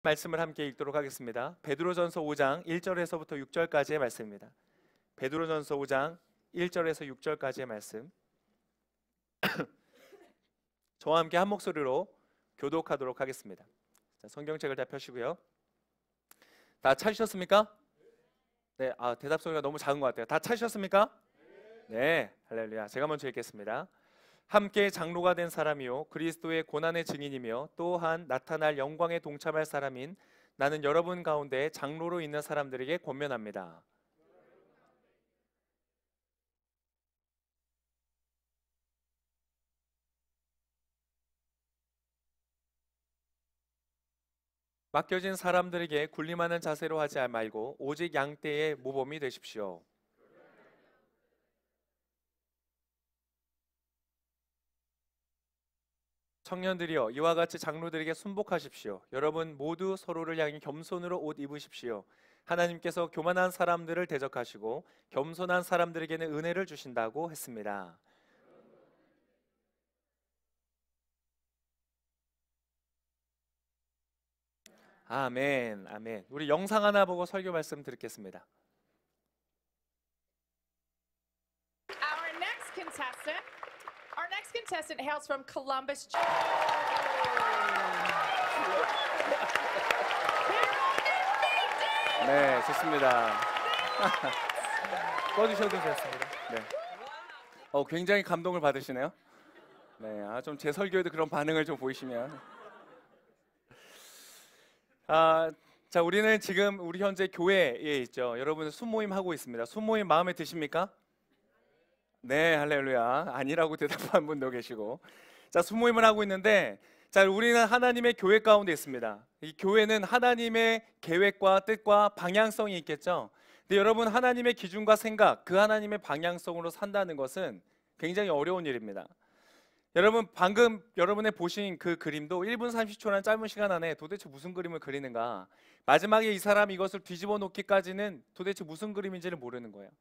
말씀을 함께 읽도록 하겠습니다. 베드로전서 5장 1절에서부터 6절까지의 말씀입니다. 베드로전서 5장 1절에서 6절까지의 말씀. 저와 함께 한 목소리로 교독하도록 하겠습니다. 자, 성경책을 다 펴시고요. 다 찾으셨습니까? 네, 대답 소리가 너무 작은 것 같아요. 다 찾으셨습니까? 네, 할렐루야. 제가 먼저 읽겠습니다. 함께 장로가 된 사람이요 그리스도의 고난의 증인이며 또한 나타날 영광에 동참할 사람인 나는 여러분 가운데 장로로 있는 사람들에게 권면합니다. 맡겨진 사람들에게 군림하는 자세로 하지 말고 오직 양떼의 모범이 되십시오. 청년들이여 이와 같이 장로들에게 순복하십시오. 여러분 모두 서로를 향해 겸손으로 옷 입으십시오. 하나님께서 교만한 사람들을 대적하시고 겸손한 사람들에게는 은혜를 주신다고 했습니다. 아멘, 아멘. 우리 영상 하나 보고 설교 말씀 드리겠습니다. Our next contestant hails from Columbus. 네, 좋습니다. 꺼주셔도 좋습니다. 네. 굉장히 감동을 받으시네요. 네, 좀 제 설교에도 그런 반응을 좀 보이시면. 자, 우리는 지금 우리 현재 교회에 있죠. 여러분 순모임 하고 있습니다. 순모임 마음에 드십니까? 네, 할렐루야. 아니라고 대답한 분도 계시고. 자, 순모임을 하고 있는데, 자, 우리는 하나님의 교회 가운데 있습니다. 이 교회는 하나님의 계획과 뜻과 방향성이 있겠죠. 근데 여러분 하나님의 기준과 생각, 그 하나님의 방향성으로 산다는 것은 굉장히 어려운 일입니다. 여러분 방금 여러분의 보신 그 그림도 1분 30초라는 짧은 시간 안에 도대체 무슨 그림을 그리는가, 마지막에 이 사람이 이것을 뒤집어 놓기까지는 도대체 무슨 그림인지를 모르는 거예요.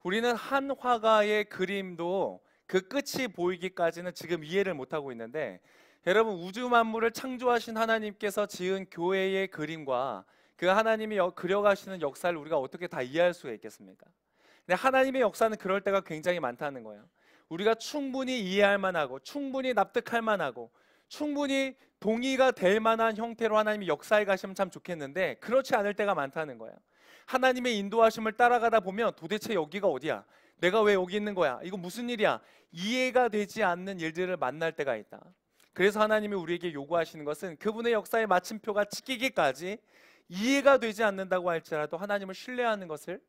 우리는 한 화가의 그림도 그 끝이 보이기까지는 지금 이해를 못하고 있는데, 여러분 우주 만물을 창조하신 하나님께서 지은 교회의 그림과 그 하나님이 그려가시는 역사를 우리가 어떻게 다 이해할 수가 있겠습니까? 근데 하나님의 역사는 그럴 때가 굉장히 많다는 거예요. 우리가 충분히 이해할 만하고 충분히 납득할 만하고 충분히 동의가 될 만한 형태로 하나님이 역사에 가시면 참 좋겠는데, 그렇지 않을 때가 많다는 거예요. 하나님의 인도하심을 따라가다 보면 도대체 여기가 어디야? 내가 왜 여기 있는 거야? 이거 무슨 일이야? 이해가 되지 않는 일들을 만날 때가 있다. 그래서 하나님이 우리에게 요구하시는 것은 그분의 역사의 마침표가 찍히기까지 이해가 되지 않는다고 할지라도 하나님을 신뢰하는 것을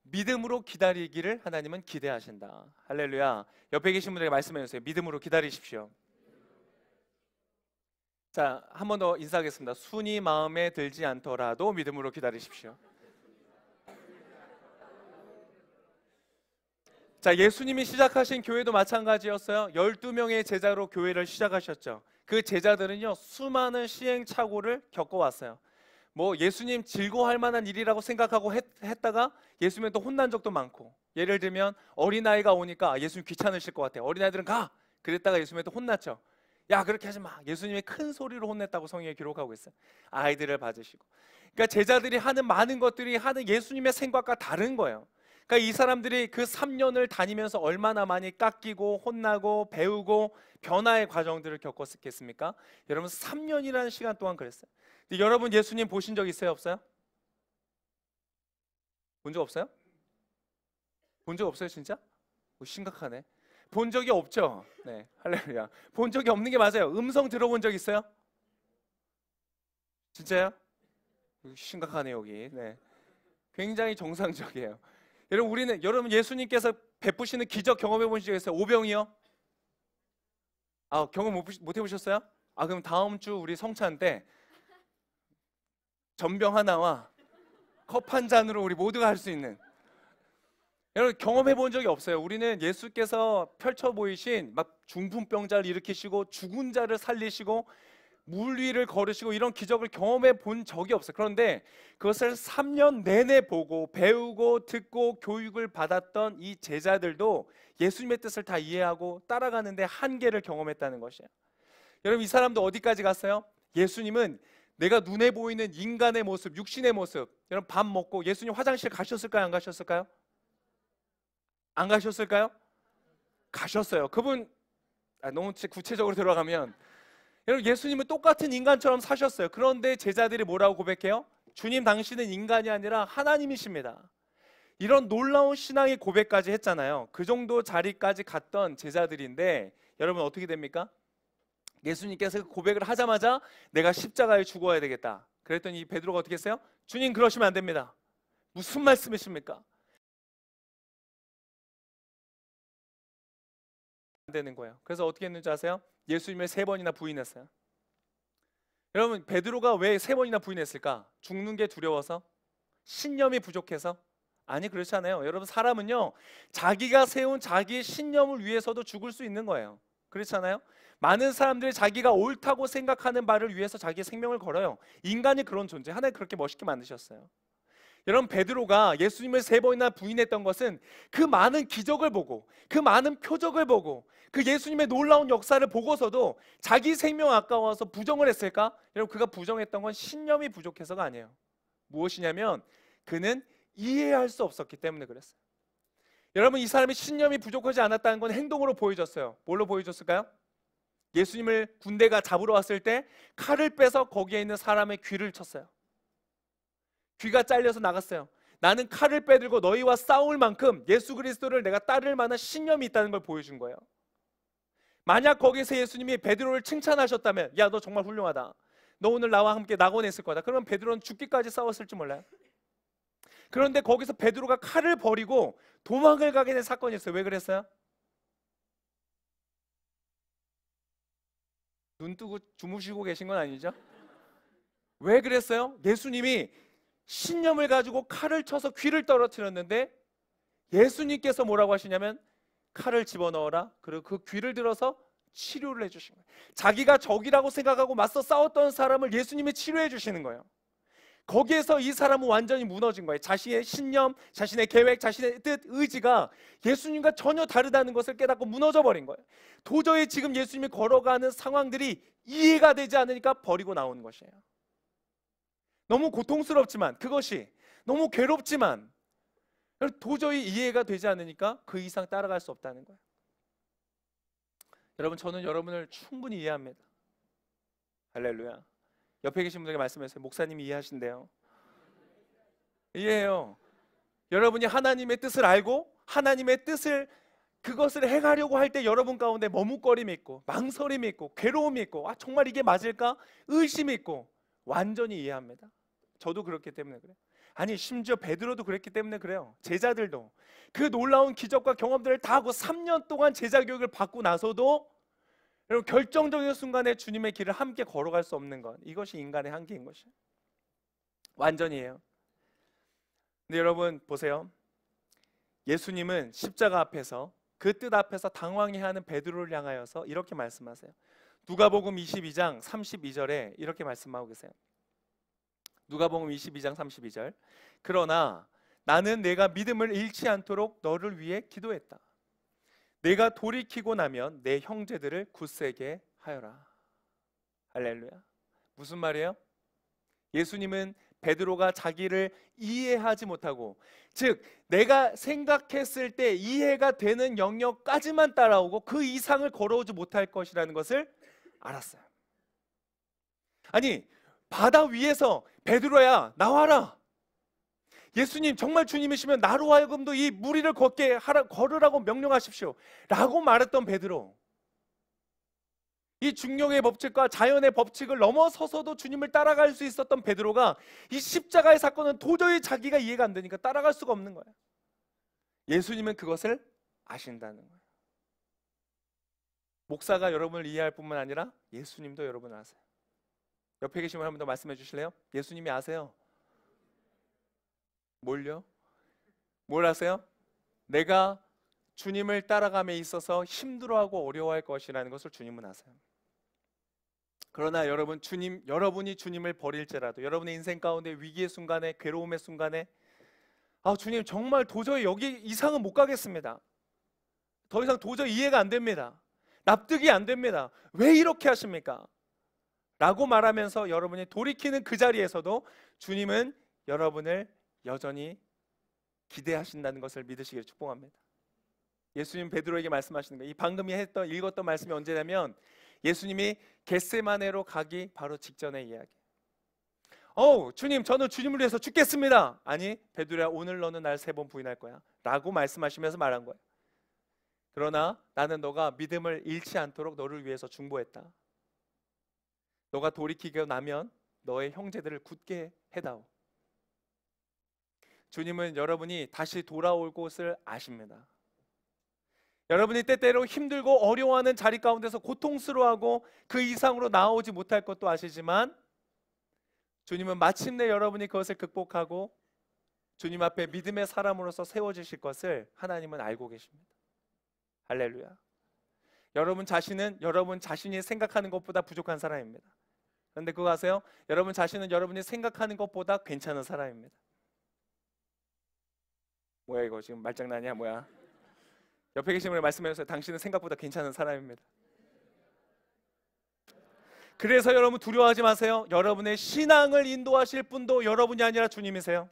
믿음으로 기다리기를 하나님은 기대하신다. 할렐루야. 옆에 계신 분들에게 말씀해 주세요. 믿음으로 기다리십시오. 자, 한 번 더 인사하겠습니다. 순이 마음에 들지 않더라도 믿음으로 기다리십시오. 자, 예수님이 시작하신 교회도 마찬가지였어요. 12명의 제자로 교회를 시작하셨죠. 그 제자들은요 수많은 시행착오를 겪어왔어요. 뭐 예수님 즐거워할 만한 일이라고 생각하고 했다가 예수님은 또 혼난 적도 많고, 예를 들면 어린아이가 오니까 예수님 귀찮으실 것 같아요. 어린아이들은 가! 그랬다가 예수님은 또 혼났죠. 야, 그렇게 하지 마. 예수님이 큰 소리로 혼냈다고 성경에 기록하고 있어요. 아이들을 봐주시고. 그러니까 제자들이 하는 많은 것들이 하는 예수님의 생각과 다른 거예요. 그러니까 이 사람들이 그 3년을 다니면서 얼마나 많이 깎이고 혼나고 배우고 변화의 과정들을 겪었겠습니까? 여러분 3년이라는 시간 동안 그랬어요. 근데 여러분 예수님 보신 적 있어요? 없어요? 본 적 없어요? 본 적 없어요 진짜? 심각하네. 본 적이 없죠? 네, 할렐루야. 본 적이 없는 게 맞아요. 음성 들어본 적 있어요? 진짜요? 심각하네 여기. 네, 굉장히 정상적이에요. 여러분 예수님께서 베푸시는 기적 경험해 보신 적 있어요? 오병이요? 경험 못 해보셨어요? 그럼 다음 주 우리 성찬 때 전병 하나와 컵 한 잔으로 우리 모두가 할 수 있는, 여러분 경험해 본 적이 없어요. 우리는 예수께서 펼쳐 보이신 막 중풍병자를 일으키시고 죽은 자를 살리시고 물 위를 걸으시고 이런 기적을 경험해 본 적이 없어요. 그런데 그것을 3년 내내 보고 배우고 듣고 교육을 받았던 이 제자들도 예수님의 뜻을 다 이해하고 따라가는데 한계를 경험했다는 것이에요. 여러분 이 사람도 어디까지 갔어요? 예수님은 내가 눈에 보이는 인간의 모습, 육신의 모습. 여러분 밥 먹고 예수님 화장실 가셨을까요? 안 가셨을까요? 안 가셨을까요? 가셨어요. 그분 너무 구체적으로 들어가면 여러분 예수님은 똑같은 인간처럼 사셨어요. 그런데 제자들이 뭐라고 고백해요? 주님 당신은 인간이 아니라 하나님이십니다. 이런 놀라운 신앙의 고백까지 했잖아요. 그 정도 자리까지 갔던 제자들인데 여러분 어떻게 됩니까? 예수님께서 그 고백을 하자마자 내가 십자가에 죽어야 되겠다. 그랬더니 이 베드로가 어떻게 했어요? 주님 그러시면 안 됩니다. 무슨 말씀이십니까? 안 되는 거예요. 그래서 어떻게 했는지 아세요? 예수님을 3번이나 부인했어요. 여러분 베드로가 왜 3번이나 부인했을까? 죽는 게 두려워서? 신념이 부족해서? 아니 그렇지 않아요. 여러분 사람은요 자기가 세운 자기의 신념을 위해서도 죽을 수 있는 거예요. 그렇지 않아요? 많은 사람들이 자기가 옳다고 생각하는 바를 위해서 자기의 생명을 걸어요. 인간이 그런 존재. 하나님 그렇게 멋있게 만드셨어요. 여러분 베드로가 예수님을 3번이나 부인했던 것은 그 많은 기적을 보고 그 많은 표적을 보고 그 예수님의 놀라운 역사를 보고서도 자기 생명 아까워서 부정을 했을까? 여러분 그가 부정했던 건 신념이 부족해서가 아니에요. 무엇이냐면 그는 이해할 수 없었기 때문에 그랬어요. 여러분 이 사람이 신념이 부족하지 않았다는 건 행동으로 보여줬어요. 뭘로 보여줬을까요? 예수님을 군대가 잡으러 왔을 때 칼을 빼서 거기에 있는 사람의 귀를 쳤어요. 귀가 잘려서 나갔어요. 나는 칼을 빼들고 너희와 싸울 만큼 예수 그리스도를 내가 따를 만한 신념이 있다는 걸 보여준 거예요. 만약 거기서 예수님이 베드로를 칭찬하셨다면 야 너 정말 훌륭하다. 너 오늘 나와 함께 낙원에 있을 거다. 그러면 베드로는 죽기까지 싸웠을지 몰라요. 그런데 거기서 베드로가 칼을 버리고 도망을 가게 된 사건이 있어요. 왜 그랬어요? 눈 뜨고 주무시고 계신 건 아니죠? 왜 그랬어요? 예수님이 신념을 가지고 칼을 쳐서 귀를 떨어뜨렸는데 예수님께서 뭐라고 하시냐면 칼을 집어넣어라. 그리고 그 귀를 들어서 치료를 해주신 거예요. 자기가 적이라고 생각하고 맞서 싸웠던 사람을 예수님이 치료해 주시는 거예요. 거기에서 이 사람은 완전히 무너진 거예요. 자신의 신념, 자신의 계획, 자신의 뜻, 의지가 예수님과 전혀 다르다는 것을 깨닫고 무너져 버린 거예요. 도저히 지금 예수님이 걸어가는 상황들이 이해가 되지 않으니까 버리고 나오는 것이에요. 너무 고통스럽지만 그것이 너무 괴롭지만 도저히 이해가 되지 않으니까 그 이상 따라갈 수 없다는 거예요. 여러분 저는 여러분을 충분히 이해합니다. 할렐루야. 옆에 계신 분들에게 말씀하세요. 목사님이 이해하신대요. 이해해요. 여러분이 하나님의 뜻을 알고 하나님의 뜻을 그것을 행하려고 할 때 여러분 가운데 머뭇거림이 있고 망설임이 있고 괴로움이 있고 정말 이게 맞을까? 의심이 있고 완전히 이해합니다. 저도 그렇기 때문에 그래요. 아니 심지어 베드로도 그랬기 때문에 그래요. 제자들도 그 놀라운 기적과 경험들을 다 하고 3년 동안 제자 교육을 받고 나서도 여러분 결정적인 순간에 주님의 길을 함께 걸어갈 수 없는 것, 이것이 인간의 한계인 것이에요. 완전히에요. 근데 여러분 보세요. 예수님은 십자가 앞에서 그 뜻 앞에서 당황해하는 베드로를 향하여서 이렇게 말씀하세요. 누가복음 22장 32절에 이렇게 말씀하고 계세요. 누가복음 22장 32절. 그러나 나는 내가 믿음을 잃지 않도록 너를 위해 기도했다. 내가 돌이키고 나면 내 형제들을 굳세게 하여라. 할렐루야. 무슨 말이에요? 예수님은 베드로가 자기를 이해하지 못하고, 즉 내가 생각했을 때 이해가 되는 영역까지만 따라오고 그 이상을 걸어오지 못할 것이라는 것을 알았어요. 아니 바다 위에서 베드로야 나와라. 예수님 정말 주님이시면 나로 하여금도 이 무리를 걸으라고 명령하십시오 라고 말했던 베드로, 이 중력의 법칙과 자연의 법칙을 넘어서서도 주님을 따라갈 수 있었던 베드로가 이 십자가의 사건은 도저히 자기가 이해가 안 되니까 따라갈 수가 없는 거예요. 예수님은 그것을 아신다는 거예요. 목사가 여러분을 이해할 뿐만 아니라 예수님도 여러분을 아세요. 옆에 계신 분 한 번 더 말씀해 주실래요? 예수님이 아세요. 뭘요? 뭘 아세요? 내가 주님을 따라감에 있어서 힘들어하고 어려워할 것이라는 것을 주님은 아세요. 그러나 여러분, 여러분이 주님을 버릴지라도 여러분의 인생 가운데 위기의 순간에, 괴로움의 순간에 주님 정말 도저히 여기 이상은 못 가겠습니다. 더 이상 도저히 이해가 안 됩니다. 납득이 안 됩니다. 왜 이렇게 하십니까? 라고 말하면서 여러분이 돌이키는 그 자리에서도 주님은 여러분을 여전히 기대하신다는 것을 믿으시기를 축복합니다. 예수님 베드로에게 말씀하시는 거예요. 이 방금 읽었던 말씀이 언제냐면 예수님이 겟세마네로 가기 바로 직전의 이야기. 주님, 저는 주님을 위해서 죽겠습니다. 아니, 베드로야, 오늘 너는 날 3번 부인할 거야 라고 말씀하시면서 말한 거예요. 그러나 나는 너가 믿음을 잃지 않도록 너를 위해서 중보했다. 너가 돌이키고 나면 너의 형제들을 굳게 해다오. 주님은 여러분이 다시 돌아올 곳을 아십니다. 여러분이 때때로 힘들고 어려워하는 자리 가운데서 고통스러워하고 그 이상으로 나아오지 못할 것도 아시지만 주님은 마침내 여러분이 그것을 극복하고 주님 앞에 믿음의 사람으로서 세워지실 것을 하나님은 알고 계십니다. 할렐루야. 여러분 자신은 여러분 자신이 생각하는 것보다 부족한 사람입니다. 그런데 그거 아세요? 여러분 자신은 여러분이 생각하는 것보다 괜찮은 사람입니다. 뭐야 이거 지금 말장난이야 뭐야? 옆에 계신 분이 말씀해주세요. 당신은 생각보다 괜찮은 사람입니다. 그래서 여러분 두려워하지 마세요. 여러분의 신앙을 인도하실 분도 여러분이 아니라 주님이세요.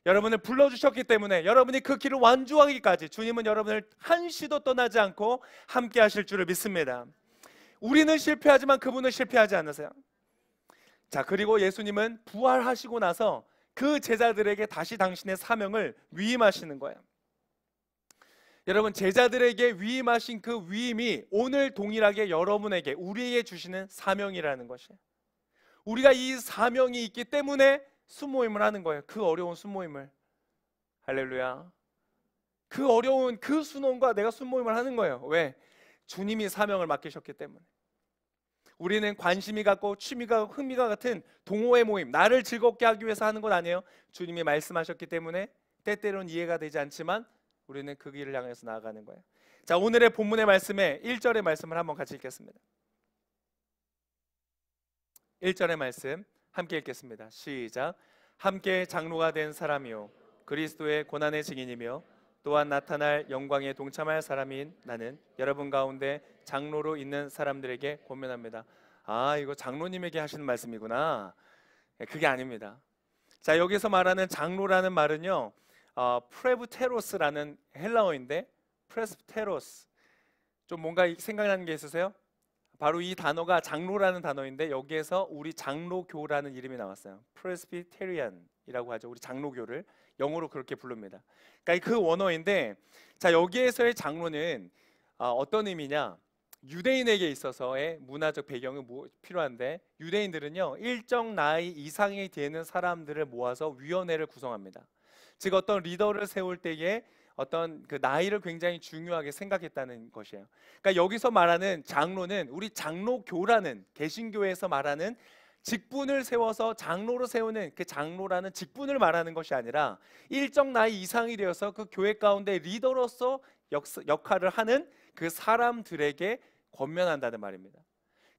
여러분을 불러주셨기 때문에 여러분이 그 길을 완주하기까지 주님은 여러분을 한시도 떠나지 않고 함께 하실 줄을 믿습니다. 우리는 실패하지만 그분은 실패하지 않으세요. 자, 그리고 예수님은 부활하시고 나서 그 제자들에게 다시 당신의 사명을 위임하시는 거예요. 여러분, 제자들에게 위임하신 그 위임이 오늘 동일하게 여러분에게 우리에게 주시는 사명이라는 것이에요. 우리가 이 사명이 있기 때문에 순모임을 하는 거예요. 그 어려운 순모임을. 할렐루야. 그 어려운 그 순원과 내가 순모임을 하는 거예요. 왜? 주님이 사명을 맡기셨기 때문에. 우리는 관심이 갖고 취미가 흥미가 같은 동호회 모임, 나를 즐겁게 하기 위해서 하는 건 아니에요. 주님이 말씀하셨기 때문에 때때로는 이해가 되지 않지만 우리는 그 길을 향해서 나아가는 거예요. 자, 오늘의 본문의 말씀에 1절의 말씀을 한번 같이 읽겠습니다. 1절의 말씀 함께 읽겠습니다. 시작. 함께 장로가 된 사람이요 그리스도의 고난의 증인이며 또한 나타날 영광에 동참할 사람인 나는 여러분 가운데 장로로 있는 사람들에게 권면합니다. 아, 이거 장로님에게 하시는 말씀이구나. 그게 아닙니다. 자, 여기서 말하는 장로라는 말은요, 프레브테로스라는 헬라어인데, 프레스테로스, 좀 뭔가 생각나는 게 있으세요? 바로 이 단어가 장로라는 단어인데 여기에서 우리 장로교라는 이름이 나왔어요. 프레스비테리안이라고 하죠. 우리 장로교를 영어로 그렇게 부릅니다. 그러니까 그 원어인데, 자, 여기에서의 장로는 어떤 의미냐? 유대인에게 있어서의 문화적 배경이 필요한데, 유대인들은요 일정 나이 이상이 되는 사람들을 모아서 위원회를 구성합니다. 즉 어떤 리더를 세울 때에 어떤 그 나이를 굉장히 중요하게 생각했다는 것이에요. 그러니까 여기서 말하는 장로는 우리 장로교라는 개신교에서 말하는 직분을 세워서 장로로 세우는 그 장로라는 직분을 말하는 것이 아니라 일정 나이 이상이 되어서 그 교회 가운데 리더로서 역할을 하는 그 사람들에게 권면한다는 말입니다.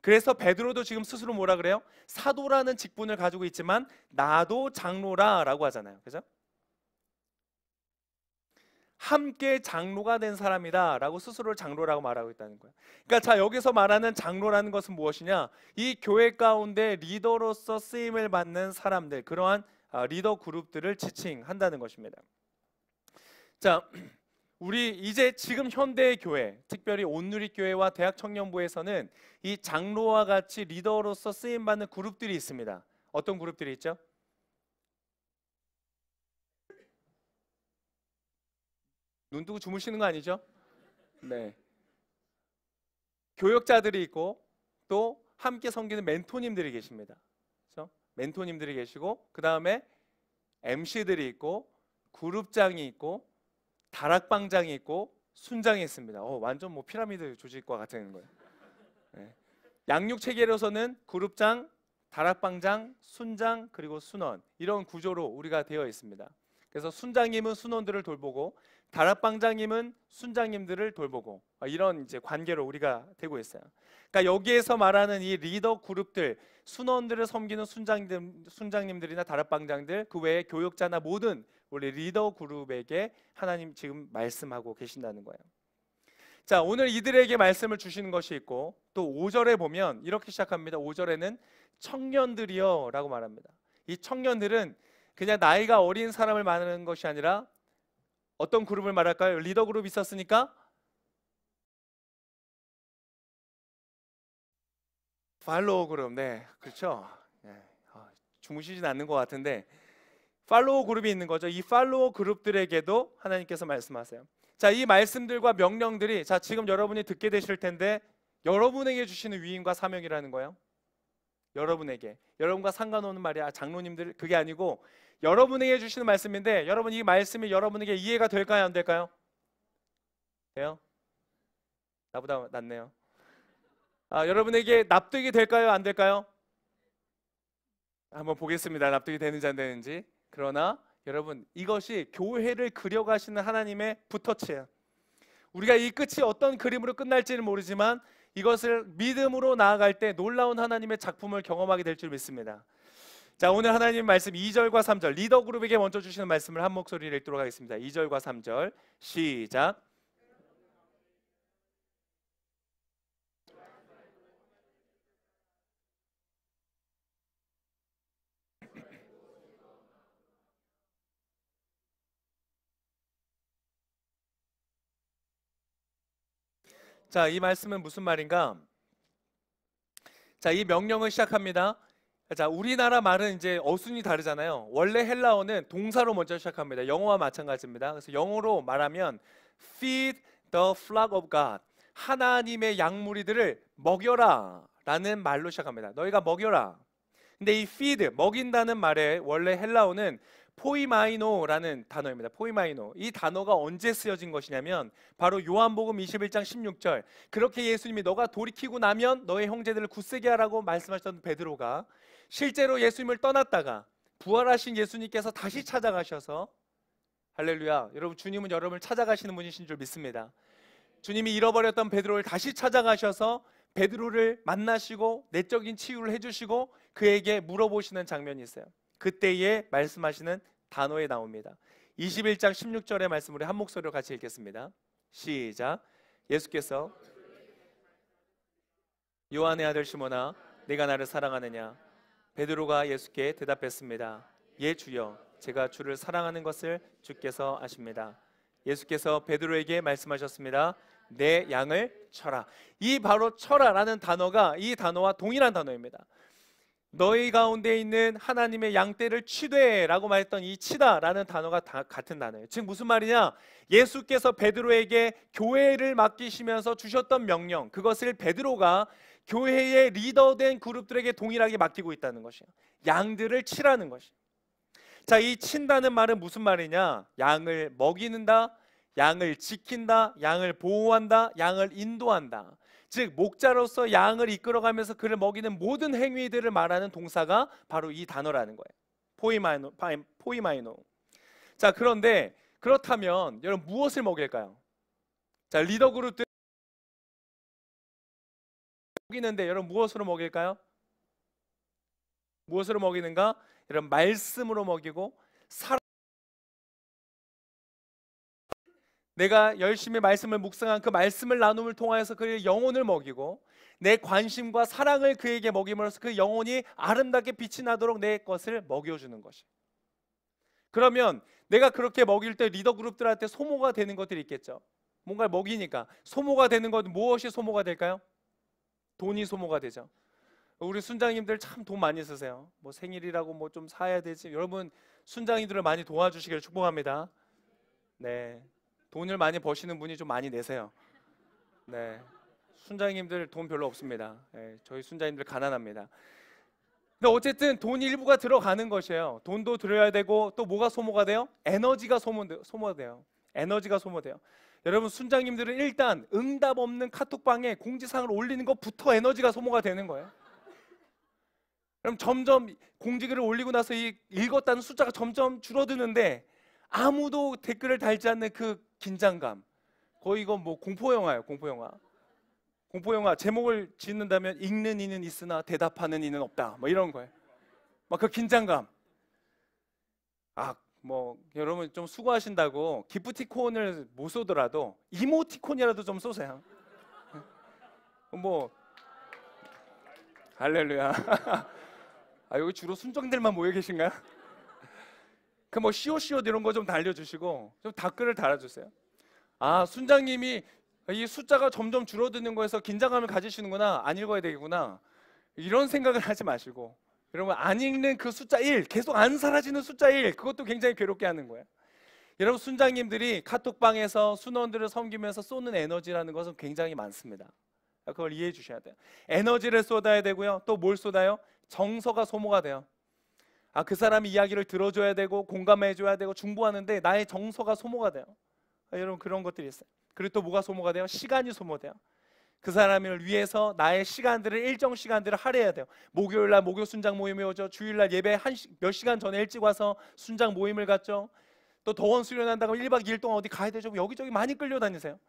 그래서 베드로도 지금 스스로 뭐라 그래요? 사도라는 직분을 가지고 있지만 나도 장로라라고 하잖아요. 그죠? 함께 장로가 된 사람이다 라고 스스로를 장로라고 말하고 있다는 거예요. 그러니까 자, 여기서 말하는 장로라는 것은 무엇이냐? 이 교회 가운데 리더로서 쓰임을 받는 사람들, 그러한 리더 그룹들을 지칭한다는 것입니다. 자, 우리 이제 지금 현대의 교회, 특별히 온누리교회와 대학청년부에서는 이 장로와 같이 리더로서 쓰임받는 그룹들이 있습니다. 어떤 그룹들이 있죠? 눈 뜨고 주무시는 거 아니죠? 네. 교역자들이 있고 또 함께 섬기는 멘토님들이 계십니다. 그렇죠? 멘토님들이 계시고 그 다음에 MC들이 있고 그룹장이 있고 다락방장이 있고 순장이 있습니다. 완전 뭐 피라미드 조직과 같은 거예요. 네. 양육 체계로서는 그룹장, 다락방장, 순장 그리고 순원 이런 구조로 우리가 되어 있습니다. 그래서 순장님은 순원들을 돌보고 다락방장님은 순장님들을 돌보고 이런 이제 관계로 우리가 되고 있어요. 그러니까 여기에서 말하는 이 리더 그룹들, 순원들을 섬기는 순장님들이나 다락방장들, 그 외에 교역자나 모든 우리 리더 그룹에게 하나님 지금 말씀하고 계신다는 거예요. 자, 오늘 이들에게 말씀을 주시는 것이 있고 또 5절에 보면 이렇게 시작합니다. 5절에는 청년들이여 라고 말합니다. 이 청년들은 그냥 나이가 어린 사람을 말하는 것이 아니라 어떤 그룹을 말할까요? 리더 그룹이 있었으니까 팔로워 그룹. 네, 그렇죠. 네, 주무시진 않는 것 같은데 팔로워 그룹이 있는 거죠. 이 팔로워 그룹들에게도 하나님께서 말씀하세요. 자, 이 말씀들과 명령들이 자, 지금 여러분이 듣게 되실 텐데 여러분에게 주시는 위임과 사명이라는 거예요. 여러분에게. 여러분과 상관없는 말이야. 장로님들 그게 아니고 여러분에게 주시는 말씀인데 여러분 이 말씀이 여러분에게 이해가 될까요? 안 될까요? 돼요? 나보다 낫네요. 여러분에게 납득이 될까요? 안 될까요? 한번 보겠습니다. 납득이 되는지 안 되는지. 그러나 여러분 이것이 교회를 그려가시는 하나님의 붓터치예요. 우리가 이 끝이 어떤 그림으로 끝날지는 모르지만 이것을 믿음으로 나아갈 때 놀라운 하나님의 작품을 경험하게 될 줄 믿습니다. 자, 오늘 하나님 말씀 2절과 3절 리더 그룹에게 먼저 주시는 말씀을 한 목소리로 읽도록 하겠습니다. 2절과 3절 시작. 자, 이 말씀은 무슨 말인가? 자, 이 명령을 시작합니다. 자, 우리나라 말은 이제 어순이 다르잖아요. 원래 헬라어는 동사로 먼저 시작합니다. 영어와 마찬가지입니다. 그래서 영어로 말하면 feed the flock of God. 하나님의 양무리들을 먹여라 라는 말로 시작합니다. 너희가 먹여라. 근데 이 feed, 먹인다는 말의 원래 헬라어는 포이마이노라는 단어입니다. 포이마이노. 이 단어가 언제 쓰여진 것이냐면 바로 요한복음 21장 16절. 그렇게 예수님이 너가 돌이키고 나면 너의 형제들을 굳세게 하라고 말씀하셨던 베드로가 실제로 예수님을 떠났다가 부활하신 예수님께서 다시 찾아가셔서 할렐루야. 여러분 주님은 여러분을 찾아가시는 분이신 줄 믿습니다. 주님이 잃어버렸던 베드로를 다시 찾아가셔서 베드로를 만나시고 내적인 치유를 해주시고 그에게 물어보시는 장면이 있어요. 그때에 말씀하시는 단어에 나옵니다. 21장 16절의 말씀을 한 목소리로 같이 읽겠습니다. 시작. 예수께서 요한의 아들 시몬아 네가 나를 사랑하느냐? 베드로가 예수께 대답했습니다. 예 주여 제가 주를 사랑하는 것을 주께서 아십니다. 예수께서 베드로에게 말씀하셨습니다. 내 양을 쳐라. 이 바로 쳐라라는 단어가 이 단어와 동일한 단어입니다. 너희 가운데 있는 하나님의 양떼를 치되라고 말했던 이 치다라는 단어가 다 같은 단어예요. 즉 무슨 말이냐? 예수께서 베드로에게 교회를 맡기시면서 주셨던 명령, 그것을 베드로가 교회의 리더된 그룹들에게 동일하게 맡기고 있다는 것이에요. 양들을 치라는 것이에요. 자, 이 친다는 말은 무슨 말이냐? 양을 먹이는다, 양을 지킨다, 양을 보호한다, 양을 인도한다. 즉 목자로서 양을 이끌어가면서 그를 먹이는 모든 행위들을 말하는 동사가 바로 이 단어라는 거예요. 포이마이노. 자, 그런데 그렇다면 여러분 무엇을 먹일까요? 자, 리더 그룹들 먹이는데 여러분 무엇으로 먹일까요? 무엇으로 먹이는가? 여러분 말씀으로 먹이고 내가 열심히 말씀을 묵상한 그 말씀을 나눔을 통하여서 그의 영혼을 먹이고 내 관심과 사랑을 그에게 먹임으로써 그 영혼이 아름답게 빛이 나도록 내 것을 먹여주는 것이. 그러면 내가 그렇게 먹일 때 리더 그룹들한테 소모가 되는 것들이 있겠죠. 뭔가 먹이니까 소모가 되는 것 무엇이 소모가 될까요? 돈이 소모가 되죠. 우리 순장님들 참 돈 많이 쓰세요. 뭐 생일이라고 뭐 좀 사야 되지. 여러분 순장님들을 많이 도와주시기를 축복합니다. 네. 돈을 많이 버시는 분이 좀 많이 내세요. 네, 순장님들 돈 별로 없습니다. 네, 저희 순장님들 가난합니다. 근데 어쨌든 돈 일부가 들어가는 것이에요. 돈도 들여야 되고 또 뭐가 소모가 돼요? 에너지가 소모돼요. 에너지가 소모돼요. 여러분 순장님들은 일단 응답 없는 카톡방에 공지사항을 올리는 것부터 에너지가 소모가 되는 거예요. 그럼 점점 공지글을 올리고 나서 이 읽었다는 숫자가 점점 줄어드는데 아무도 댓글을 달지 않는 그 긴장감, 거의 이건 뭐 공포영화예요. 공포영화 제목을 짓는다면 읽는 이는 있으나 대답하는 이는 없다 뭐 이런 거예요. 막 그 긴장감. 뭐 여러분 좀 수고하신다고 기프티콘을 못 쏘더라도 이모티콘이라도 좀 쏘세요. 뭐 할렐루야. 아, 여기 주로 순정들만 모여 계신가요? 그 뭐 시오시오 이런 거 좀 달려주시고 좀 댓글을 달아주세요. 아, 순장님이 이 숫자가 점점 줄어드는 거에서 긴장감을 가지시는구나, 안 읽어야 되겠구나, 이런 생각을 하지 마시고, 여러분 안 읽는 그 숫자 1, 계속 안 사라지는 숫자 1, 그것도 굉장히 괴롭게 하는 거예요. 여러분 순장님들이 카톡방에서 순원들을 섬기면서 쏘는 에너지라는 것은 굉장히 많습니다. 그걸 이해해 주셔야 돼요. 에너지를 쏟아야 되고요. 또 뭘 쏟아요? 정서가 소모가 돼요. 아, 그 사람이 이야기를 들어줘야 되고 공감해 줘야 되고 중보하는데 나의 정서가 소모가 돼요. 아, 여러분 그런 것들이 있어요. 그리고 또 뭐가 소모가 돼요? 시간이 소모돼요. 그 사람을 위해서 나의 시간들을, 일정 시간들을 할애해야 돼요. 목요일 날 목요 순장 모임에 오죠. 주일 날 예배 몇 시간 전에 일찍 와서 순장 모임을 갖죠. 또 더원 수련한다고 1박 2일 동안 어디 가야 되죠. 여기저기 많이 끌려다니세요.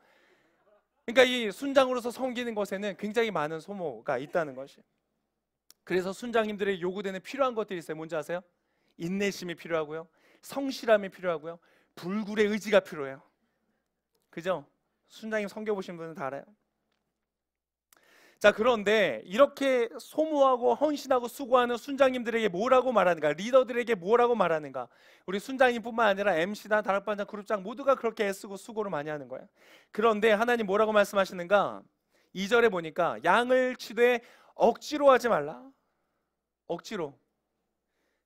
그러니까 이 순장으로서 섬기는 것에는 굉장히 많은 소모가 있다는 것이. 그래서 순장님들의 요구되는 필요한 것들이 있어요. 뭔지 아세요? 인내심이 필요하고요, 성실함이 필요하고요, 불굴의 의지가 필요해요. 그죠? 순장님 섬겨보신 분은 다 알아요. 자, 그런데 이렇게 소모하고 헌신하고 수고하는 순장님들에게 뭐라고 말하는가? 리더들에게 뭐라고 말하는가? 우리 순장님뿐만 아니라 MC단, 다락반장, 그룹장 모두가 그렇게 애쓰고 수고를 많이 하는 거예요. 그런데 하나님 뭐라고 말씀하시는가? 2절에 보니까 양을 치되 억지로 하지 말라. 억지로.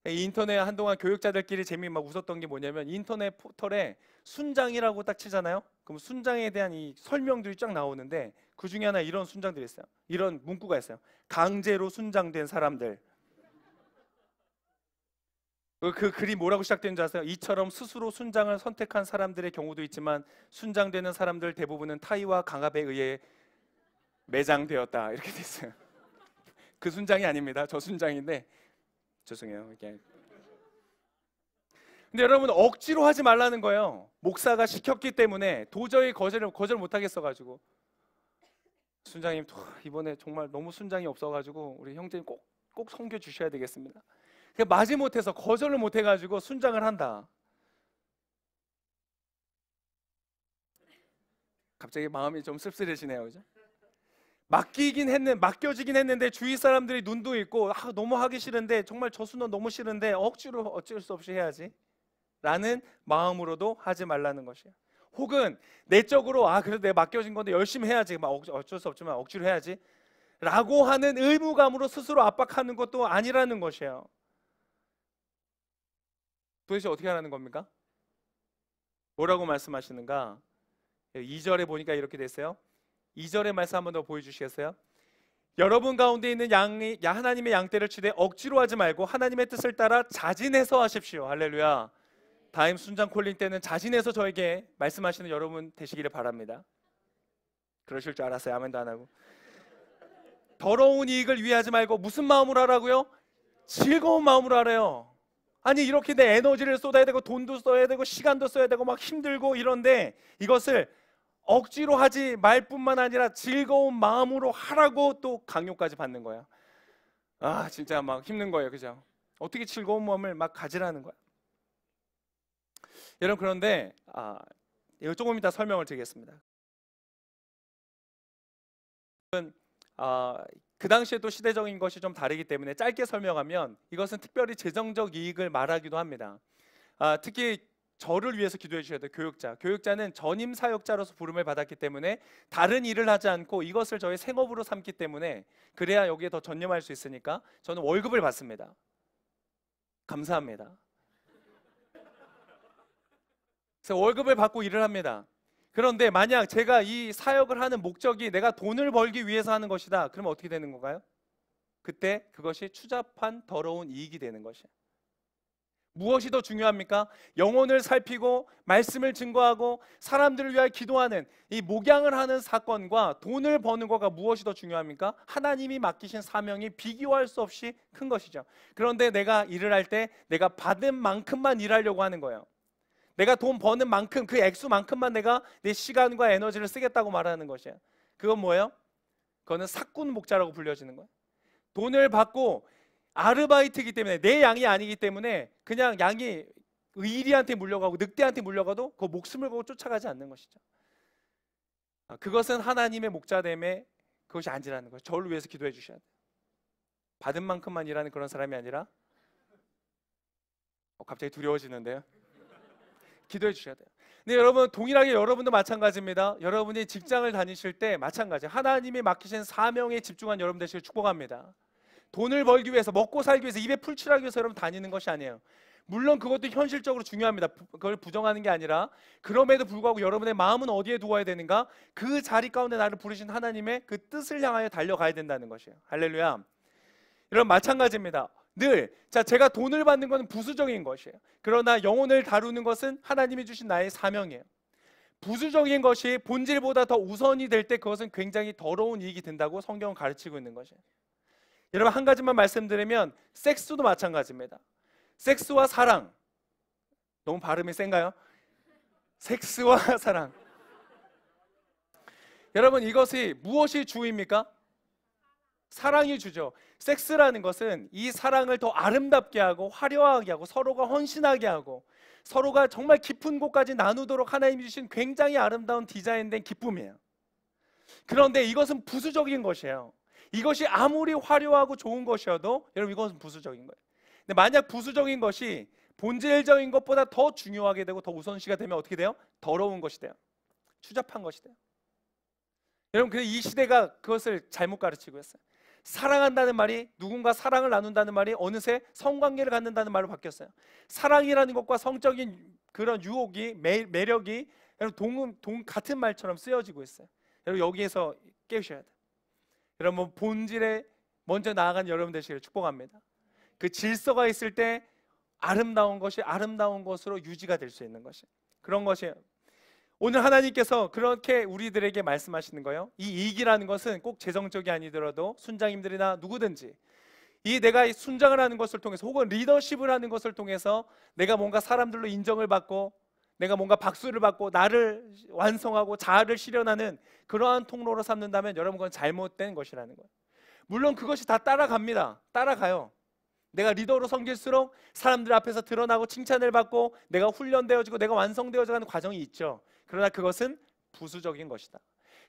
인터넷 한동안 교육자들끼리 재미 막 웃었던 게 뭐냐면, 인터넷 포털에 순장이라고 딱 치잖아요. 그럼 순장에 대한 이 설명들이 쫙 나오는데 그 중에 하나 이런 순장들이 있어요. 이런 문구가 있어요. 강제로 순장된 사람들. 그 글이 뭐라고 시작되는지 아세요? 이처럼 스스로 순장을 선택한 사람들의 경우도 있지만 순장되는 사람들 대부분은 타의와 강압에 의해 매장되었다, 이렇게 돼 있어요. 그 순장이 아닙니다. 저 순장인데 죄송해요. 이게. 근데 여러분 억지로 하지 말라는 거예요. 목사가 시켰기 때문에 도저히 거절 못 하겠어가지고, 순장님 이번에 정말 너무 순장이 없어가지고 우리 형제님 꼭 섬겨 주셔야 되겠습니다. 마지못해서 거절을 못 해가지고 순장을 한다. 갑자기 마음이 좀 씁쓸해지네요, 그죠? 맡겨지긴 했는데 주위 사람들이 눈도 있고, 아, 너무 하기 싫은데, 정말 저 순원 너무 싫은데 억지로 어쩔 수 없이 해야지 라는 마음으로도 하지 말라는 것이에요. 혹은 내적으로 그래도 내가 맡겨진 건데 열심히 해야지, 막 어쩔 수 없지만 억지로 해야지 라고 하는 의무감으로 스스로 압박하는 것도 아니라는 것이에요. 도대체 어떻게 하라는 겁니까? 뭐라고 말씀하시는가? 2절에 보니까 이렇게 됐어요. 2절의 말씀 한 번 더 보여주시겠어요? 여러분 가운데 있는 하나님의 양떼를 치되 억지로 하지 말고 하나님의 뜻을 따라 자진해서 하십시오. 할렐루야. 다임 순장 콜링 때는 자진해서 저에게 말씀하시는 여러분 되시기를 바랍니다. 그러실 줄 알았어요. 아멘도 안 하고. 더러운 이익을 위해 하지 말고 무슨 마음으로 하라고요? 즐거운 마음으로 하래요. 아니, 이렇게 내 에너지를 쏟아야 되고 돈도 써야 되고 시간도 써야 되고 막 힘들고 이런데 이것을 억지로 하지 말 뿐만 아니라 즐거운 마음으로 하라고 또 강요까지 받는 거야. 아, 진짜 막 힘든 거예요. 그죠? 어떻게 즐거운 마음을 막 가지라는 거야. 여러분, 그런데 이거 조금 이따 설명을 드리겠습니다. 그 당시에 또 시대적인 것이 좀 다르기 때문에 짧게 설명하면 이것은 특별히 재정적 이익을 말하기도 합니다. 특히 저를 위해서 기도해 주셔야 돼요. 교육자는 전임 사역자로서 부름을 받았기 때문에 다른 일을 하지 않고 이것을 저의 생업으로 삼기 때문에, 그래야 여기에 더 전념할 수 있으니까 저는 월급을 받습니다. 감사합니다. 그래서 월급을 받고 일을 합니다. 그런데 만약 제가 이 사역을 하는 목적이 내가 돈을 벌기 위해서 하는 것이다, 그러면 어떻게 되는 건가요? 그때 그것이 추잡한 더러운 이익이 되는 것이에요. 무엇이 더 중요합니까? 영혼을 살피고 말씀을 증거하고 사람들을 위하여 기도하는 이 목양을 하는 사건과 돈을 버는 거가 무엇이 더 중요합니까? 하나님이 맡기신 사명이 비교할 수 없이 큰 것이죠. 그런데 내가 일을 할 때 내가 받은 만큼만 일하려고 하는 거예요. 내가 돈 버는 만큼, 그 액수만큼만 내가 내 시간과 에너지를 쓰겠다고 말하는 것이에요. 그건 뭐예요? 그거는 사꾼 목자라고 불려지는 거예요. 돈을 받고 아르바이트이기 때문에, 내 양이 아니기 때문에 그냥 양이 의리한테 물려가고 늑대한테 물려가도 그 목숨을 걸고 쫓아가지 않는 것이죠. 그것은 하나님의 목자됨에 그것이 아니라는 거예요. 저를 위해서 기도해 주셔야 돼요. 받은 만큼만 일하는 그런 사람이 아니라 갑자기 두려워지는데요. 기도해 주셔야 돼요. 근데 여러분, 동일하게 여러분도 마찬가지입니다. 여러분이 직장을 다니실 때 마찬가지예요. 하나님이 맡기신 사명에 집중한 여러분 되시길 축복합니다. 돈을 벌기 위해서, 먹고 살기 위해서, 입에 풀칠하기 위해서 여러분 다니는 것이 아니에요. 물론 그것도 현실적으로 중요합니다. 그걸 부정하는 게 아니라, 그럼에도 불구하고 여러분의 마음은 어디에 두어야 되는가? 그 자리 가운데 나를 부르신 하나님의 그 뜻을 향하여 달려가야 된다는 것이에요. 할렐루야. 여러분, 마찬가지입니다. 늘 제가 돈을 받는 것은 부수적인 것이에요. 그러나 영혼을 다루는 것은 하나님이 주신 나의 사명이에요. 부수적인 것이 본질보다 더 우선이 될 때 그것은 굉장히 더러운 이익이 된다고 성경은 가르치고 있는 것이에요. 여러분, 한 가지만 말씀드리면 섹스도 마찬가지입니다. 섹스와 사랑, 너무 발음이 센가요? 섹스와 사랑, 여러분, 이것이 무엇이 주입니까? 사랑이 주죠. 섹스라는 것은 이 사랑을 더 아름답게 하고 화려하게 하고 서로가 헌신하게 하고 서로가 정말 깊은 곳까지 나누도록 하나님이 주신 굉장히 아름다운 디자인된 기쁨이에요. 그런데 이것은 부수적인 것이에요. 이것이 아무리 화려하고 좋은 것이어도 여러분, 이것은 부수적인 거예요. 근데 만약 부수적인 것이 본질적인 것보다 더 중요하게 되고 더 우선시가 되면 어떻게 돼요? 더러운 것이 돼요. 추잡한 것이 돼요. 여러분, 근데 이 시대가 그것을 잘못 가르치고 있어요. 사랑한다는 말이, 누군가 사랑을 나눈다는 말이 어느새 성관계를 갖는다는 말로 바뀌었어요. 사랑이라는 것과 성적인 그런 유혹이, 매력이 여러분 같은 말처럼 쓰여지고 있어요. 여러분, 여기에서 깨우셔야 돼요. 여러분, 본질에 먼저 나아간 여러분 되시기를 축복합니다. 그 질서가 있을 때 아름다운 것이 아름다운 것으로 유지가 될 수 있는 것이, 그런 것이에요. 오늘 하나님께서 그렇게 우리들에게 말씀하시는 거예요. 이 이익이라는 것은 꼭 재정적이 아니더라도 순장님들이나 누구든지 이 내가 순장을 하는 것을 통해서 혹은 리더십을 하는 것을 통해서 내가 뭔가 사람들로 인정을 받고 내가 뭔가 박수를 받고 나를 완성하고 자아를 실현하는 그러한 통로로 삼는다면 여러분, 그건 잘못된 것이라는 거예요. 물론 그것이 다 따라갑니다. 따라가요. 내가 리더로 섬길수록 사람들 앞에서 드러나고 칭찬을 받고 내가 훈련되어지고 내가 완성되어져가는 과정이 있죠. 그러나 그것은 부수적인 것이다.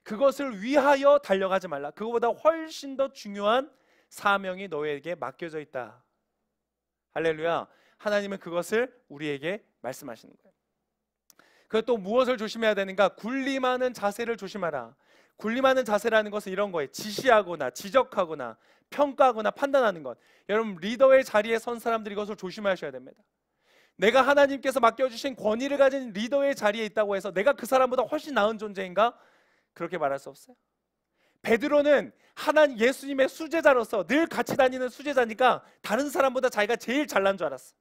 그것을 위하여 달려가지 말라. 그것보다 훨씬 더 중요한 사명이 너에게 맡겨져 있다. 할렐루야. 하나님은 그것을 우리에게 말씀하시는 거예요. 그또 무엇을 조심해야 되는가? 군림하는 자세를 조심하라. 군림하는 자세라는 것은 이런 거예요. 지시하거나 지적하거나 평가하거나 판단하는 것. 여러분, 리더의 자리에 선 사람들이 이것을 조심하셔야 됩니다. 내가 하나님께서 맡겨주신 권위를 가진 리더의 자리에 있다고 해서 내가 그 사람보다 훨씬 나은 존재인가? 그렇게 말할 수 없어요. 베드로는 예수님의 수제자로서 늘 같이 다니는 수제자니까 다른 사람보다 자기가 제일 잘난 줄 알았어.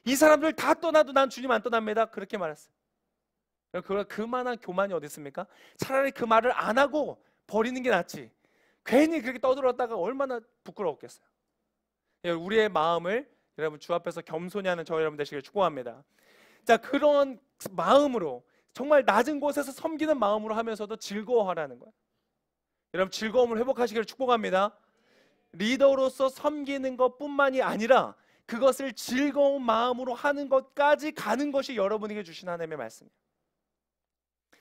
이 사람들 다 떠나도 난 주님 안 떠납니다. 그렇게 말했어요. 그만한 교만이 어디 있습니까? 차라리 그 말을 안 하고 버리는 게 낫지. 괜히 그렇게 떠들었다가 얼마나 부끄러웠겠어요. 우리의 마음을 여러분 주 앞에서 겸손히 하는 저 여러분 되시길 축복합니다. 자, 그런 마음으로 정말 낮은 곳에서 섬기는 마음으로 하면서도 즐거워하라는 거예요. 여러분, 즐거움을 회복하시기를 축복합니다. 리더로서 섬기는 것뿐만이 아니라 그것을 즐거운 마음으로 하는 것까지 가는 것이 여러분에게 주신 하나님의 말씀이에요.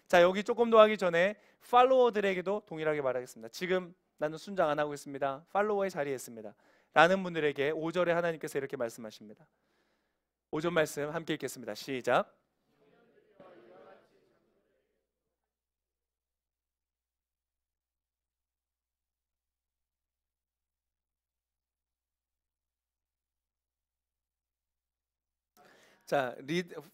자, 여기 조금 더 하기 전에 팔로워들에게도 동일하게 말하겠습니다. 지금 나는 순장 안 하고 있습니다. 팔로워의 자리에 있습니다. 라는 분들에게 5절에 하나님께서 이렇게 말씀하십니다. 5절 말씀 함께 읽겠습니다. 시작. 자,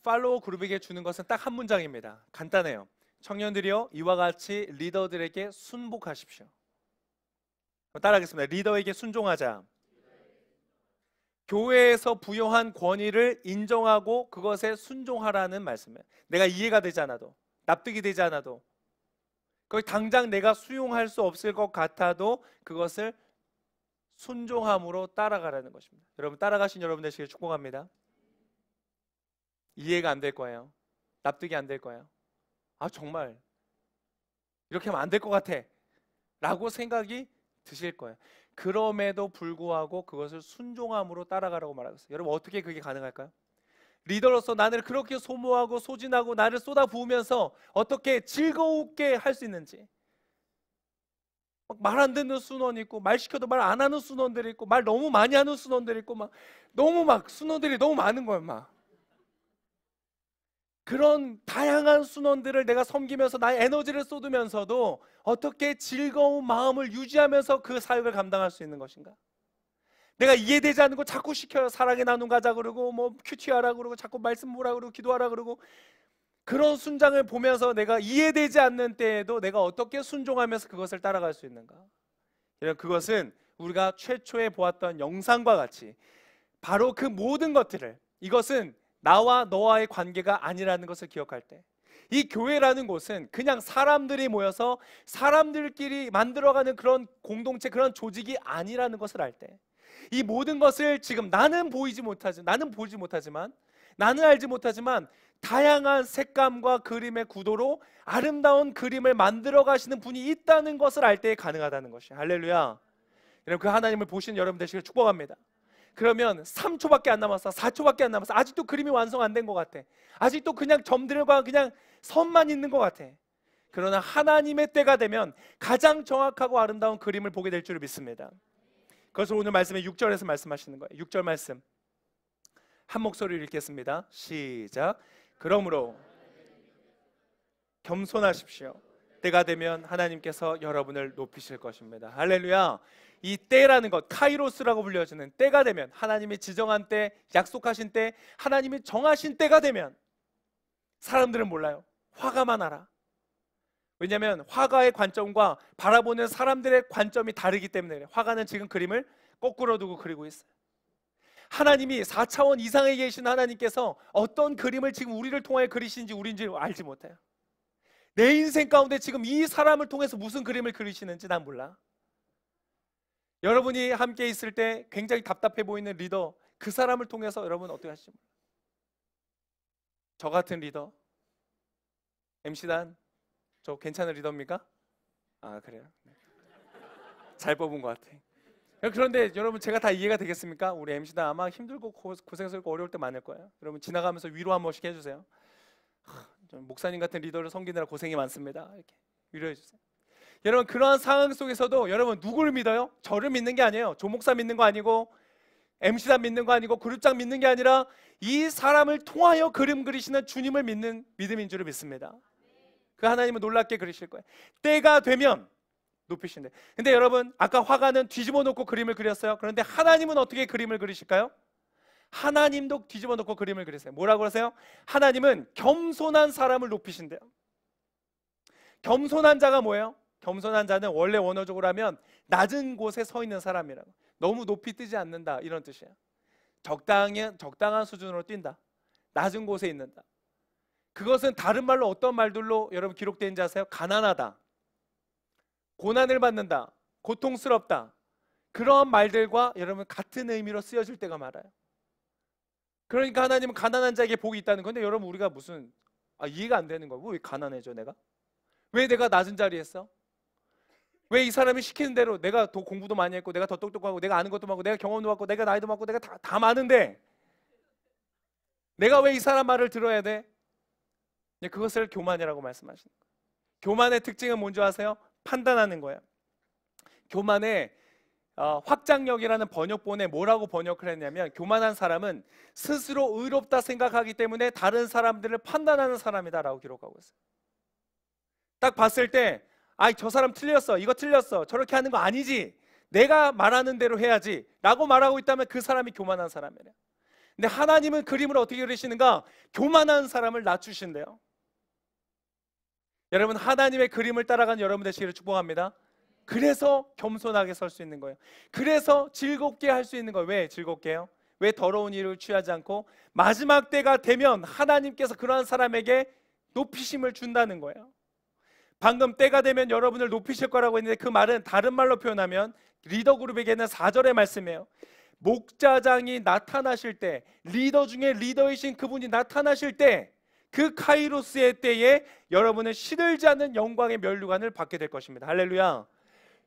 팔로워 그룹에게 주는 것은 딱 한 문장입니다. 간단해요. 청년들이여, 이와 같이 리더들에게 순복하십시오. 따라하겠습니다. 리더에게 순종하자. 교회에서 부여한 권위를 인정하고 그것에 순종하라는 말씀이에요. 내가 이해가 되지 않아도, 납득이 되지 않아도, 거기 당장 내가 수용할 수 없을 것 같아도 그것을 순종함으로 따라가라는 것입니다. 여러분, 따라가신 여러분 되시길 축복합니다. 이해가 안 될 거예요. 납득이 안 될 거예요. 아, 정말 이렇게 하면 안 될 것 같아 라고 생각이 드실 거예요. 그럼에도 불구하고 그것을 순종함으로 따라가라고 말하고 있어요. 여러분, 어떻게 그게 가능할까요? 리더로서 나를 그렇게 소모하고 소진하고 나를 쏟아부으면서 어떻게 즐거우게 할 수 있는지. 말 안 듣는 순원이 있고, 말 시켜도 말 안 하는 순원들이 있고, 말 너무 많이 하는 순원들이 있고, 막 순원들이 너무 많은 거예요. 막 그런 다양한 순원들을 내가 섬기면서 나의 에너지를 쏟으면서도 어떻게 즐거운 마음을 유지하면서 그 사역을 감당할 수 있는 것인가? 내가 이해되지 않는 거 자꾸 시켜요. 사랑의 나눔 가자 그러고, 큐티하라 그러고, 자꾸 말씀 보라 그러고, 기도하라 그러고. 그런 순장을 보면서 내가 이해되지 않는 때에도 내가 어떻게 순종하면서 그것을 따라갈 수 있는가? 그것은 우리가 최초에 보았던 영상과 같이 바로 그 모든 것들을, 이것은 나와 너와의 관계가 아니라는 것을 기억할 때, 이 교회라는 곳은 그냥 사람들이 모여서 사람들끼리 만들어가는 그런 공동체, 그런 조직이 아니라는 것을 알 때, 이 모든 것을 지금 나는 보지 못하지만 나는 알지 못하지만 다양한 색감과 그림의 구도로 아름다운 그림을 만들어 가시는 분이 있다는 것을 알 때 가능하다는 것이에요. 할렐루야. 여러분, 그 하나님을 보시는 여러분 되시길 축복합니다. 그러면 3초밖에 안 남았어, 4초밖에 안 남았어, 아직도 그림이 완성 안 된 것 같아, 아직도 그냥 점들과 그냥 선만 있는 것 같아. 그러나 하나님의 때가 되면 가장 정확하고 아름다운 그림을 보게 될 줄 믿습니다. 그것을 오늘 말씀에 6절에서 말씀하시는 거예요. 6절 말씀 한 목소리로 읽겠습니다. 시작. 그러므로 겸손하십시오. 때가 되면 하나님께서 여러분을 높이실 것입니다. 할렐루야. 이 때라는 것, 카이로스라고 불려지는 때가 되면, 하나님이 지정한 때, 약속하신 때, 하나님이 정하신 때가 되면, 사람들은 몰라요. 화가만 알아. 왜냐하면 화가의 관점과 바라보는 사람들의 관점이 다르기 때문에 그래요. 화가는 지금 그림을 거꾸로 두고 그리고 있어요. 하나님이 4차원 이상에 계신 하나님께서 어떤 그림을 지금 우리를 통하여 그리시는지 우리인지 알지 못해요. 내 인생 가운데 지금 이 사람을 통해서 무슨 그림을 그리시는지 난 몰라. 여러분이 함께 있을 때 굉장히 답답해 보이는 리더, 그 사람을 통해서 여러분 어떻게 하실지 몰라요. 저 같은 리더, MC단 저 괜찮은 리더입니까? 아, 그래요? 잘 뽑은 것 같아. 그런데 여러분, 제가 다 이해가 되겠습니까? 우리 MC단 아마 힘들고 고생스럽고 어려울 때 많을 거예요. 여러분, 지나가면서 위로 한 번씩 해주세요. 목사님 같은 리더를 섬기느라 고생이 많습니다. 이렇게 위로해 주세요. 여러분, 그러한 상황 속에서도 여러분 누구를 믿어요? 저를 믿는 게 아니에요. 조 목사 믿는 거 아니고, MC단 믿는 거 아니고, 그룹장 믿는 게 아니라 이 사람을 통하여 그림 그리시는 주님을 믿는 믿음인 줄을 믿습니다. 그 하나님은 놀랍게 그리실 거예요. 때가 되면 높이신대. 근데 여러분, 아까 화가는 뒤집어 놓고 그림을 그렸어요. 그런데 하나님은 어떻게 그림을 그리실까요? 하나님도 뒤집어 놓고 그림을 그리세요. 뭐라고 그러세요? 하나님은 겸손한 사람을 높이신대요. 겸손한 자가 뭐예요? 겸손한 자는 원래 원어적으로 하면 낮은 곳에 서 있는 사람이라고. 너무 높이 뜨지 않는다, 이런 뜻이에요. 적당한 수준으로 뛴다. 낮은 곳에 있는다. 그것은 다른 말로 어떤 말들로 여러분 기록되는지 아세요? 가난하다, 고난을 받는다, 고통스럽다, 그런 말들과 여러분 같은 의미로 쓰여질 때가 많아요. 그러니까 하나님은 가난한 자에게 복이 있다는 건데, 여러분 우리가 무슨 이해가 안 되는 거예요. 왜 가난해져 내가? 왜 내가 낮은 자리에 있어? 왜 이 사람이 시키는 대로, 내가 더 공부도 많이 했고, 내가 더 똑똑하고, 내가 아는 것도 많고, 내가 경험도 많고, 내가 나이도 많고, 내가 다 많은데 내가 왜 이 사람 말을 들어야 돼? 그것을 교만이라고 말씀하시는 거예요. 교만의 특징은 뭔지 아세요? 판단하는 거예요. 교만의 확장력이라는 번역본에 뭐라고 번역을 했냐면, 교만한 사람은 스스로 의롭다 생각하기 때문에 다른 사람들을 판단하는 사람이다 라고 기록하고 있어요. 딱 봤을 때 저 사람 틀렸어, 이거 틀렸어, 저렇게 하는 거 아니지, 내가 말하는 대로 해야지 라고 말하고 있다면 그 사람이 교만한 사람이래요. 근데 하나님은 그림을 어떻게 그리시는가? 교만한 사람을 낮추신대요. 여러분, 하나님의 그림을 따라가는 여러분 되시기를 축복합니다. 그래서 겸손하게 설 수 있는 거예요. 그래서 즐겁게 할 수 있는 거예요. 왜 즐겁게요? 왜 더러운 일을 취하지 않고 마지막 때가 되면 하나님께서 그러한 사람에게 높이심을 준다는 거예요. 방금 때가 되면 여러분을 높이실 거라고 했는데, 그 말은 다른 말로 표현하면 리더 그룹에게는 4절의 말씀이에요. 목자장이 나타나실 때, 리더 중에 리더이신 그분이 나타나실 때, 그 카이로스의 때에 여러분은 시들지 않는 영광의 면류관을 받게 될 것입니다. 할렐루야.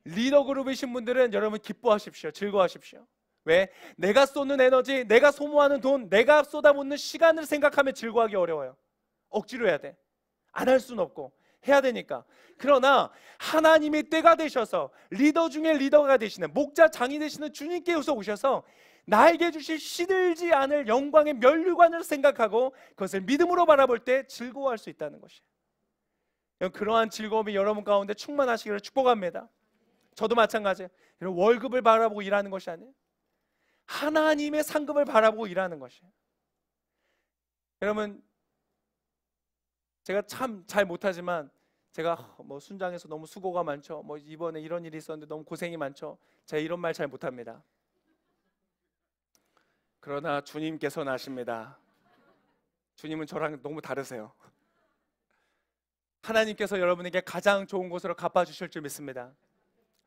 리더 그룹이신 분들은 여러분 기뻐하십시오. 즐거워하십시오. 왜? 내가 쏟는 에너지, 내가 소모하는 돈, 내가 쏟아붓는 시간을 생각하면 즐거워하기 어려워요. 억지로 해야 돼. 안 할 수는 없고 해야 되니까. 그러나 하나님의 때가 되셔서 리더 중에 리더가 되시는, 목자 장이 되시는 주님께서 오셔서 나에게 주실 시들지 않을 영광의 면류관을 생각하고 그것을 믿음으로 바라볼 때 즐거워할 수 있다는 것이에요. 그러한 즐거움이 여러분 가운데 충만하시기를 축복합니다. 저도 마찬가지예요. 여러분, 월급을 바라보고 일하는 것이 아니에요. 하나님의 상급을 바라보고 일하는 것이에요. 여러분, 제가 참 잘 못하지만 제가 뭐 순장에서 너무 수고가 많죠. 뭐 이번에 이런 일이 있었는데 너무 고생이 많죠. 제가 이런 말 잘 못합니다. 그러나 주님께서는 아십니다. 주님은 저랑 너무 다르세요. 하나님께서 여러분에게 가장 좋은 곳으로 갚아주실 줄 믿습니다.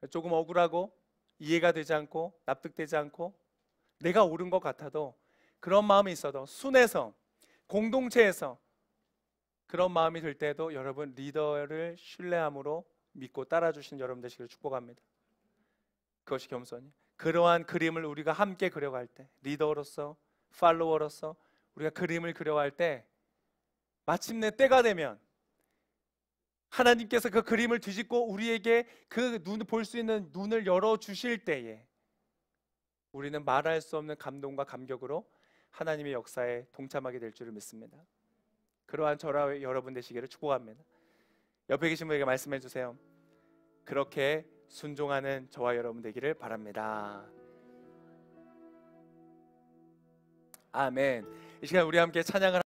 조금 억울하고 이해가 되지 않고 납득되지 않고 내가 옳은 것 같아도 그런 마음이 있어도 순에서 공동체에서 그런 마음이 들 때도 여러분 리더를 신뢰함으로 믿고 따라주신 여러분 되시기를 축복합니다. 그것이 겸손이. 그러한 그림을 우리가 함께 그려갈 때, 리더로서 팔로워로서 우리가 그림을 그려갈 때 마침내 때가 되면 하나님께서 그 그림을 뒤집고 우리에게 그 눈을 볼 수 있는 눈을 열어주실 때에 우리는 말할 수 없는 감동과 감격으로 하나님의 역사에 동참하게 될 줄을 믿습니다. 그러한 저와 여러분 되시기를 축복합니다. 옆에 계신 분에게 말씀해 주세요. 그렇게 순종하는 저와 여러분 되기를 바랍니다. 아멘. 이 시간 우리 함께 찬양을